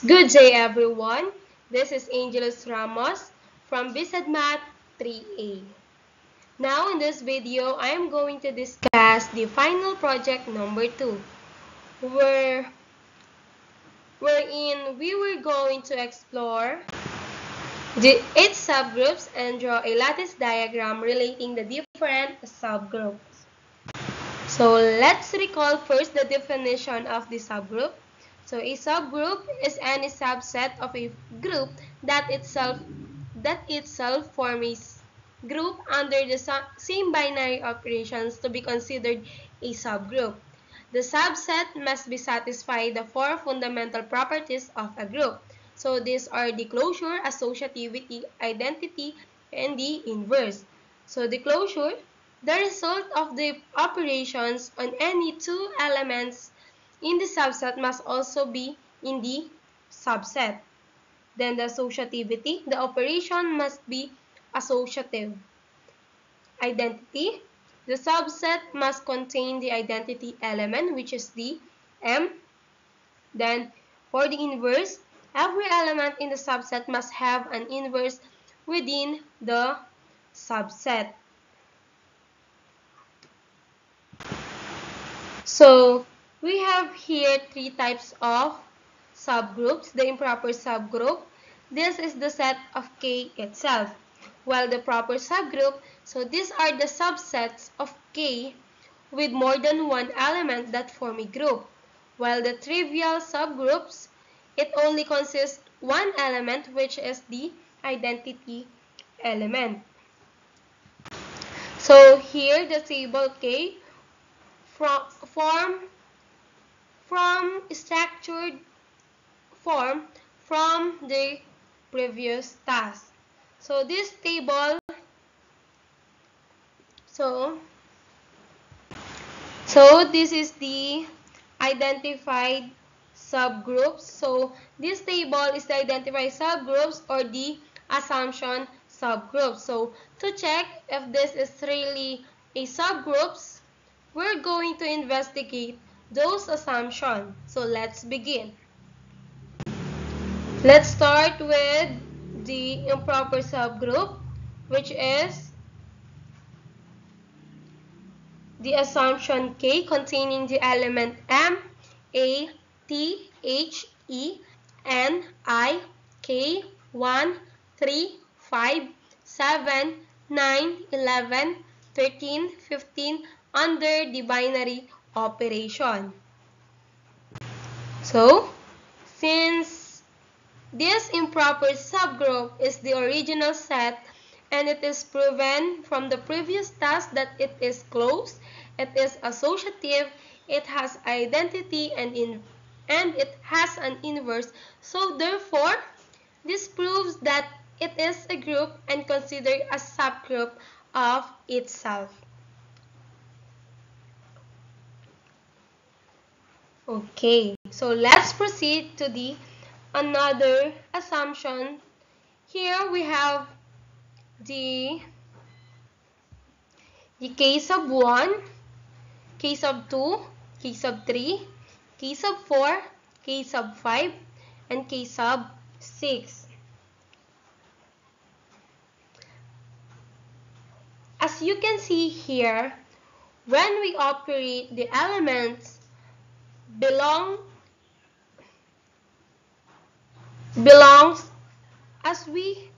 Good day, everyone. This is Angelus Ramos from BSED Math 3A. Now, in this video, I am going to discuss the final project number 2, wherein we were going to explore the 8 subgroups and draw a lattice diagram relating the different subgroups. So let's recall first the definition of the subgroup. So a subgroup is any subset of a group that itself forms a group under the same binary operations to be considered a subgroup. The subset must be satisfy the 4 fundamental properties of a group. So these are the closure, associativity, identity, and the inverse. So the closure, the result of the operations on any two elements in the subset must also be in the subset. Then the associativity, the operation must be associative. Identity, the subset must contain the identity element, which is the M. Then for the inverse, every element in the subset must have an inverse within the subset. So we have here 3 types of subgroups. The improper subgroup, this is the set of K itself. While the proper subgroup, so these are the subsets of K with more than one element that form a group. While the trivial subgroups, it only consists one element, which is the identity element. So here the table K from structured form from the previous task. So this table, so this is the identified subgroups. So this table is the identified subgroups or the assumption subgroups. So to check if this is really a subgroups, we're going to investigate those assumptions. So let's begin. Let's start with the improper subgroup, which is the assumption K containing the element M, A, T, H, E, N, I, K, 1, 3, 5, 7, 9, 11, 13, 15 under the binary operation. So, since this improper subgroup is the original set and it is proven from the previous task that it is closed, it is associative, it has identity, and it has an inverse. So therefore, this proves that it is a group and considered a subgroup of itself. Okay, so let's proceed to the another assumption. Here we have the K sub 1, K sub 2, K sub 3, K sub 4, K sub 5, and K sub 6. As you can see here, when we operate the elements belongs as we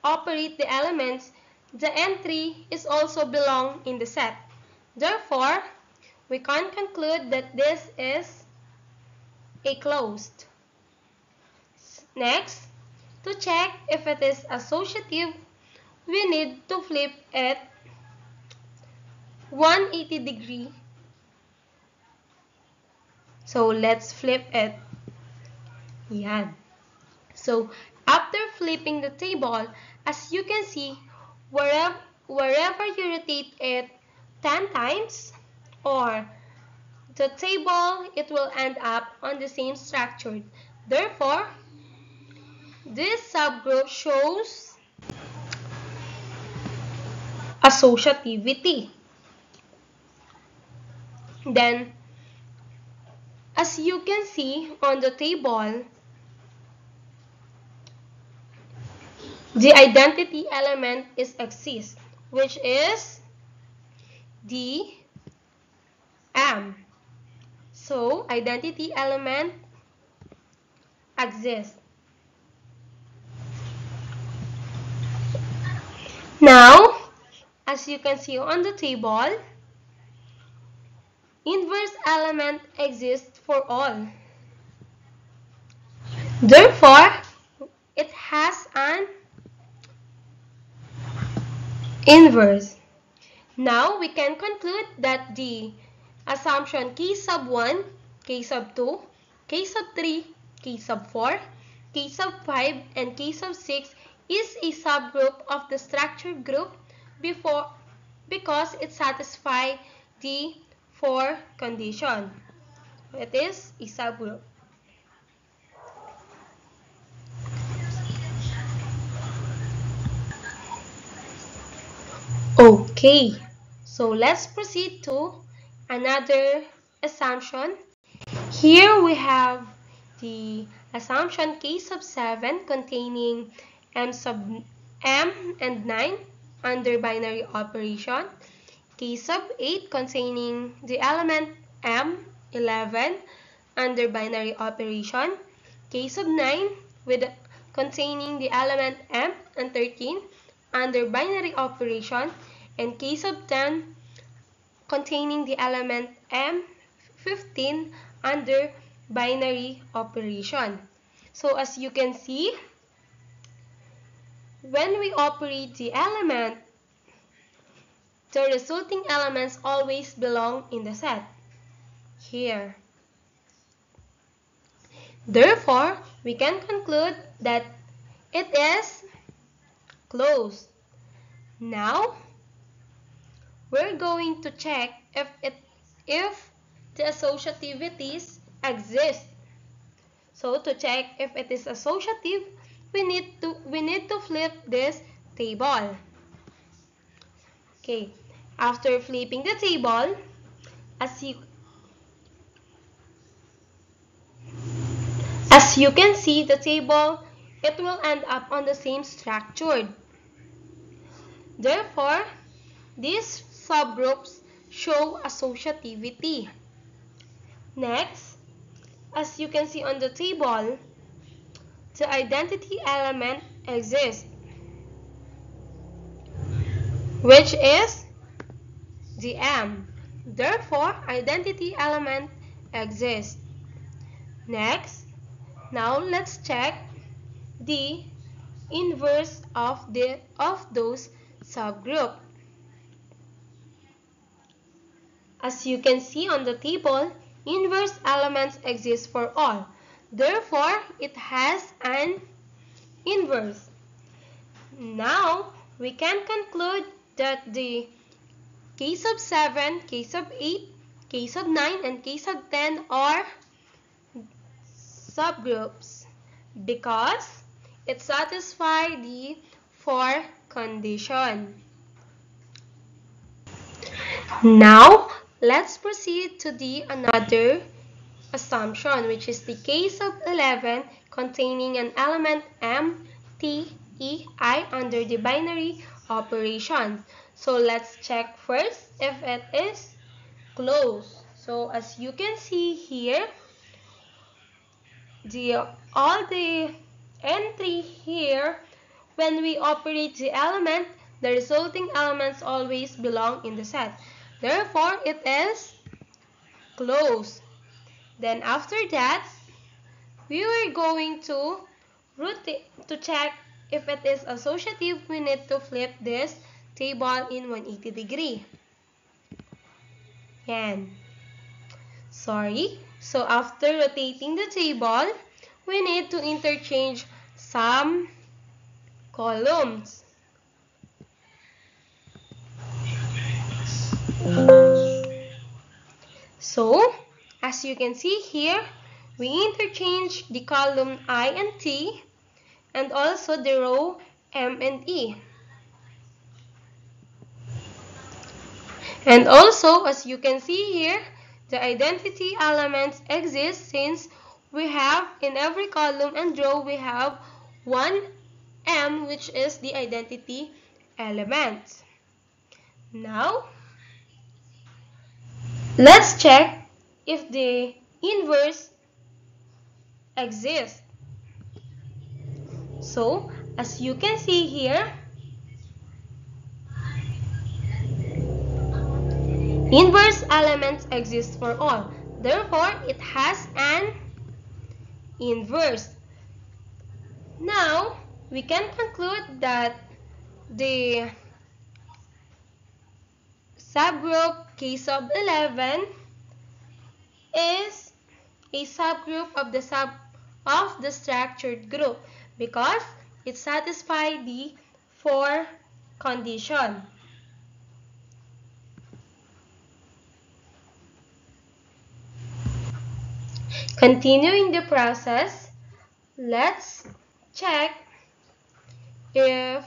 operate the elements, the entry is also belong in the set. Therefore, we can conclude that this is a closed. Next, to check if it is associative, we need to flip it 180 degree. So let's flip it. Yan. So after flipping the table, as you can see, wherever you rotate it 10 times or the table, it will end up on the same structure. Therefore, this subgroup shows associativity. Then, as you can see on the table, the identity element is exists, which is the M. So, identity element exists. Now, as you can see on the table, inverse element exists for all. Therefore, it has an inverse. Now, we can conclude that the assumption K sub 1, K sub 2, K sub 3, K sub 4, K sub 5, and K sub 6 is a subgroup of the structured group because it satisfies the 4 condition. It is a subgroup. Okay, so let's proceed to another assumption. Here we have the assumption K sub 7 containing M and 9 under binary operation, K sub 8 containing the element M, 11 under binary operation, K sub 9 containing the element M and 13 under binary operation, and K sub 10 containing the element M, 15 under binary operation. So as you can see, when we operate the element, the resulting elements always belong in the set. Here. Therefore, we can conclude that it is closed. Now, we're going to check if the associativities exist. So to check if it is associative, we need to flip this table. Okay, after flipping the table, as you can see the table, it will end up on the same structure. Therefore, these subgroups show associativity. Next, as you can see on the table, the identity element exists, which is the M. Therefore, identity element exists. Next, now let's check the inverse of those subgroup. As you can see on the table, inverse elements exist for all. Therefore, it has an inverse. Now, we can conclude that the K sub 7, K sub 8, K sub 9, and K sub 10 are subgroups because it satisfies the 4 condition. Now, let's proceed to the another assumption, which is the K sub 11 containing an element M, T, E, I under the binary operation. So let's check first if it is closed. So as you can see here, all the entry here, when we operate the element, the resulting elements always belong in the set. Therefore, it is closed. Then after that, we are going to check if it is associative. We need to flip this table in 180 degree. Yan. Sorry. So after rotating the table, we need to interchange some columns. So, as you can see here, we interchange the column I and T and also the row M and E. And also, as you can see here, the identity elements exist since we have in every column and row we have one M, which is the identity element. Now, let's check if the inverse exists. So, as you can see here, inverse elements exist for all. Therefore, it has an inverse. Now, we can conclude that the subgroup K sub 11 is a subgroup of the structured group because it satisfies the four condition. Continuing the process, let's check if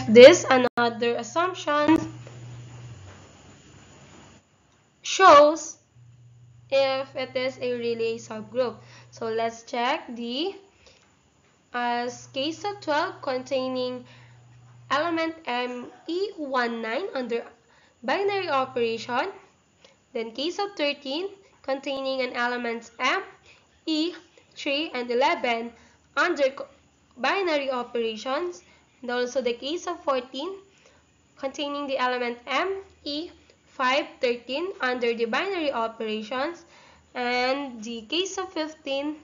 this another assumption shows if it is a really subgroup. So let's check the K sub 12 containing element ME19 under binary operation, then K sub 13 containing an element M, E, 3, and 11 under binary operations, and also the K sub 14 containing the element M, E, 5, 13 under the binary operations, and the K sub 15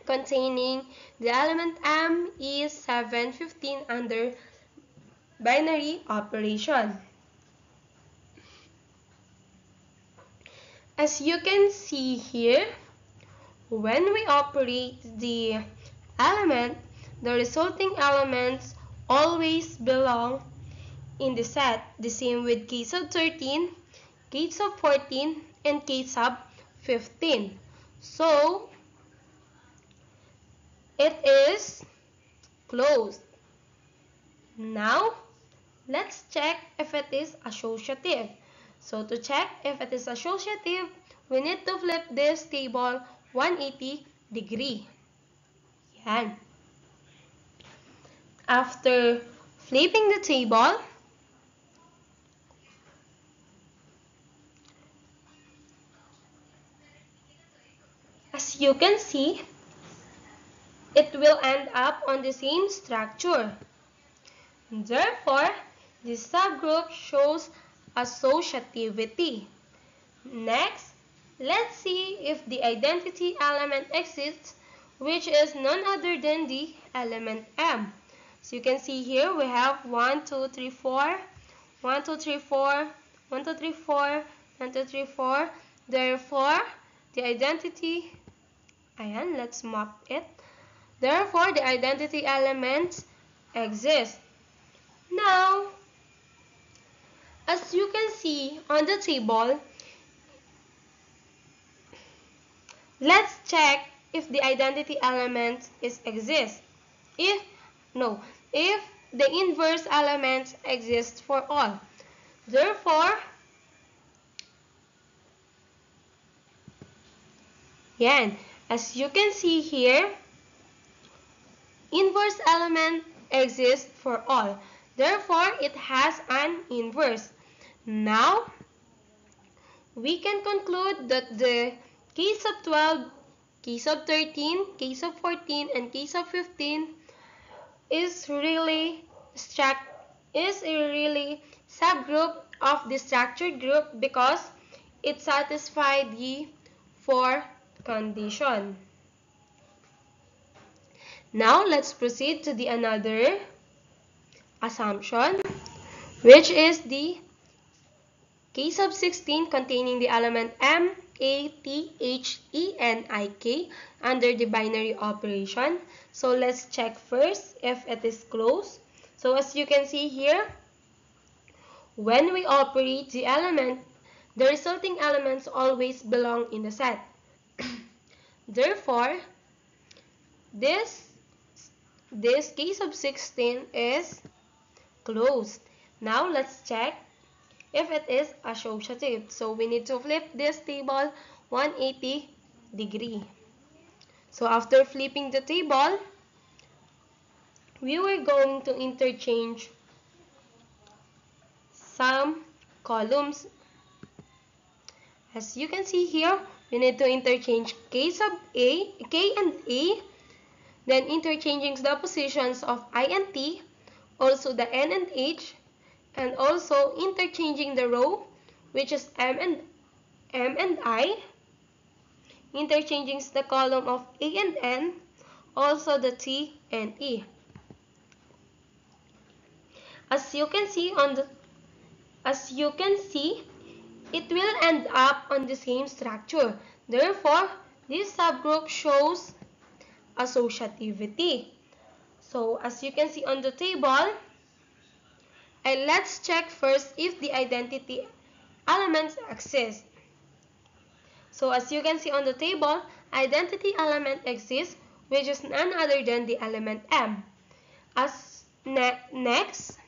containing the element M, E, 7, 15 under binary operation. As you can see here, when we operate the element, the resulting elements always belong in the set. The same with K sub 13, K sub 14, and K sub 15. So, it is closed. Now, let's check if it is associative. So to check if it is associative, we need to flip this table 180 degree. Yan. After flipping the table, as you can see, it will end up on the same structure. Therefore, this subgroup shows associativity. Next, let's see if the identity element exists, which is none other than the element M. So you can see here we have 1, 2, 3, 4, 1, 2, 3, 4, 1, 2, 3, 4, 1, 2, 3, 4. Therefore, the identity, ayan, let's map it. Therefore, the identity elements exist. Now, as you can see on the table, let's check if the identity element exists. If the inverse elements exist for all. Therefore, yan, as you can see here, inverse element exists for all. Therefore, it has an inverse. Now, we can conclude that the K sub 12, K sub 13, K sub 14, and K sub 15 is really a really subgroup of the structured group because it satisfies the four condition. Now let's proceed to the another assumption, which is the K sub 16 containing the element M, A, T, H, E, and I, K under the binary operation. So let's check first if it is closed. So as you can see here, when we operate the element, the resulting elements always belong in the set. Therefore, this K sub 16 is closed. Now let's check if it is associative. So we need to flip this table 180 degree. So after flipping the table, we were going to interchange some columns. As you can see here, we need to interchange K and A, then interchanging the positions of I and T, also the N and H, and also interchanging the row, which is M and I, interchanging the column of A and N, also the T and E. As you can see, it will end up on the same structure. Therefore, this subgroup shows associativity. So, as you can see on the table, and let's check first if the identity elements exist. So, as you can see on the table, identity element exists, which is none other than the element M. Next,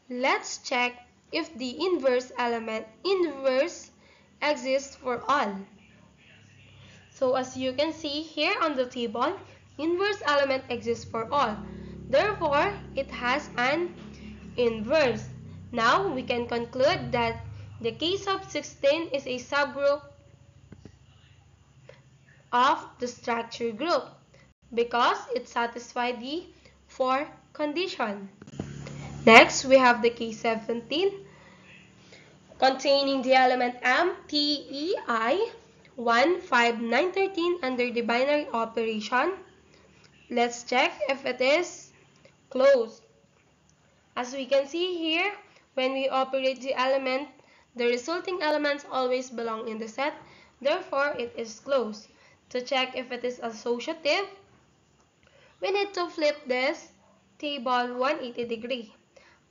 let's check if the inverse exists for all. So as you can see here on the table, inverse element exists for all. Therefore, it has an inverse. Now, we can conclude that the K sub 16 is a subgroup of the structure group because it satisfies the 4 condition. Next, we have the K17 containing the element M, T, E, I, 1, 5, 9, 13 under the binary operation. Let's check if it is closed. As we can see here, when we operate the element, the resulting elements always belong in the set. Therefore, it is closed. To check if it is associative, we need to flip this table 180 degree.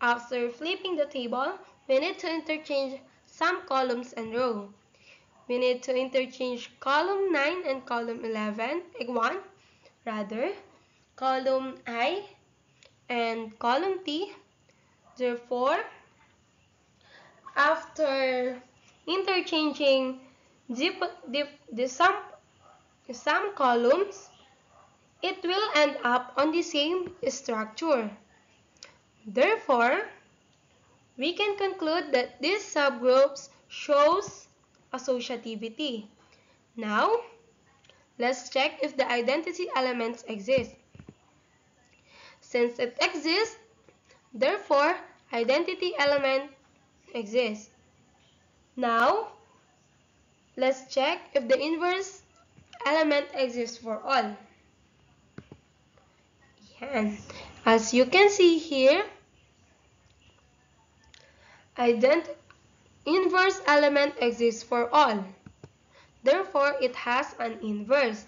After flipping the table, we need to interchange some columns and rows. We need to interchange column 9 and column 1, column I and column T. Therefore, after interchanging some columns, it will end up on the same structure. Therefore, we can conclude that these subgroups shows associativity. Now, let's check if the identity elements exist. Since it exists, therefore, identity element exists. Now, let's check if the inverse element exists for all. And as you can see here, inverse element exists for all. Therefore, it has an inverse.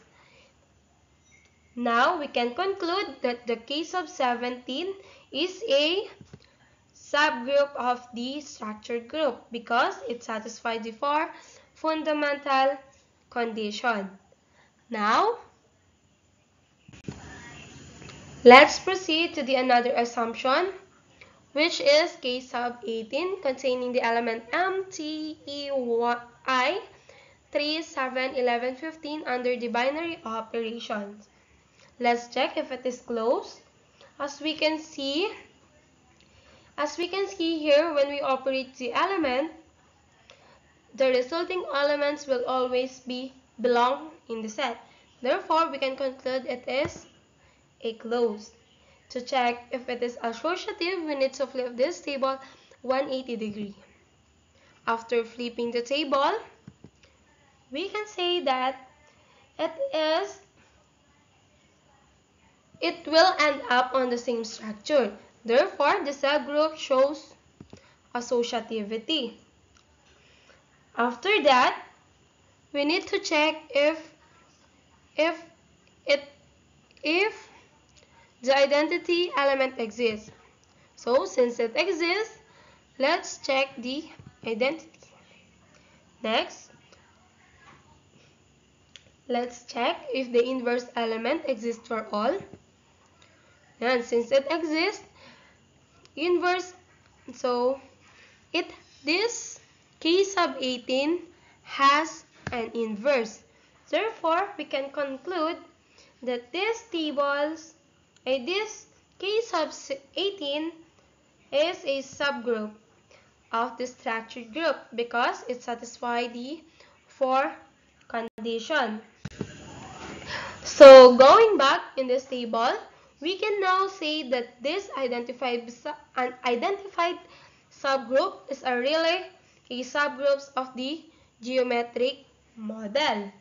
Now, we can conclude that the K sub 17 is a subgroup of the structured group because it satisfies the 4 fundamental conditions. Now, let's proceed to the another assumption, which is K sub 18 containing the element M, T, E, I, 3, 7, 11, 15 under the binary operations. Let's check if it is closed. As we can see here, when we operate the element, the resulting elements will always belong in the set. Therefore, we can conclude it is a closed. To check if it is associative, we need to flip this table 180 degree. After flipping the table, we can say that it will end up on the same structure. Therefore, the subgroup shows associativity. After that, we need to check if the identity element exists. So, since it exists, let's check the identity. Next, let's check if the inverse element exists for all. And since it exists, this K sub 18 has an inverse. Therefore, we can conclude that this K sub 18 is a subgroup of the structured group because it satisfies the four conditions. So going back in this table, we can now say that this unidentified subgroup is a really a subgroups of the geometric model.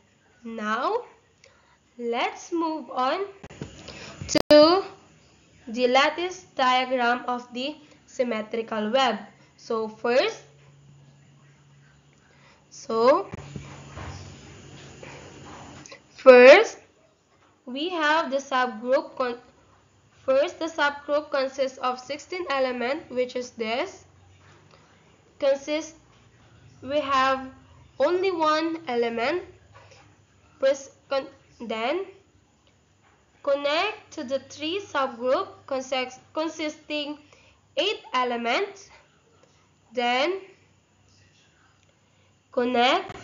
Now, let's move on to the lattice diagram of the symmetrical web. So first we have the subgroup. First, the subgroup consists of 16 elements, which is this. We have only one element. Then connect to the three subgroup consisting 8 elements. Then connect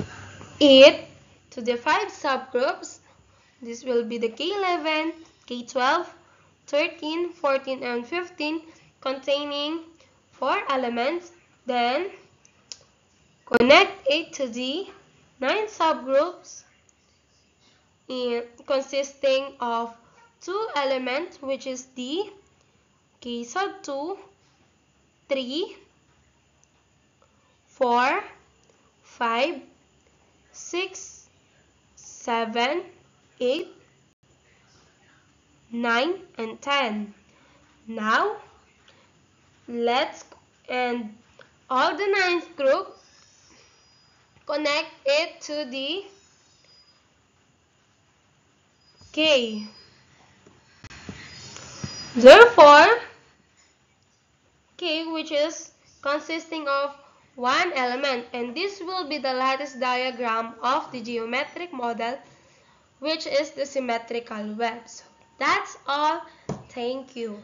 it to the 5 subgroups. This will be the K11, K12, 13, 14, and 15 containing 4 elements. Then connect it to the 9 subgroups consisting of 2 elements, which is the K sub 2, 3, 4, 5, 6, 7, 8, 9, and 10. Now, and all the 9th group, connect it to the K. Therefore, K, which is consisting of one element, and this will be the lattice diagram of the geometric model, which is the symmetrical web. So that's all. Thank you.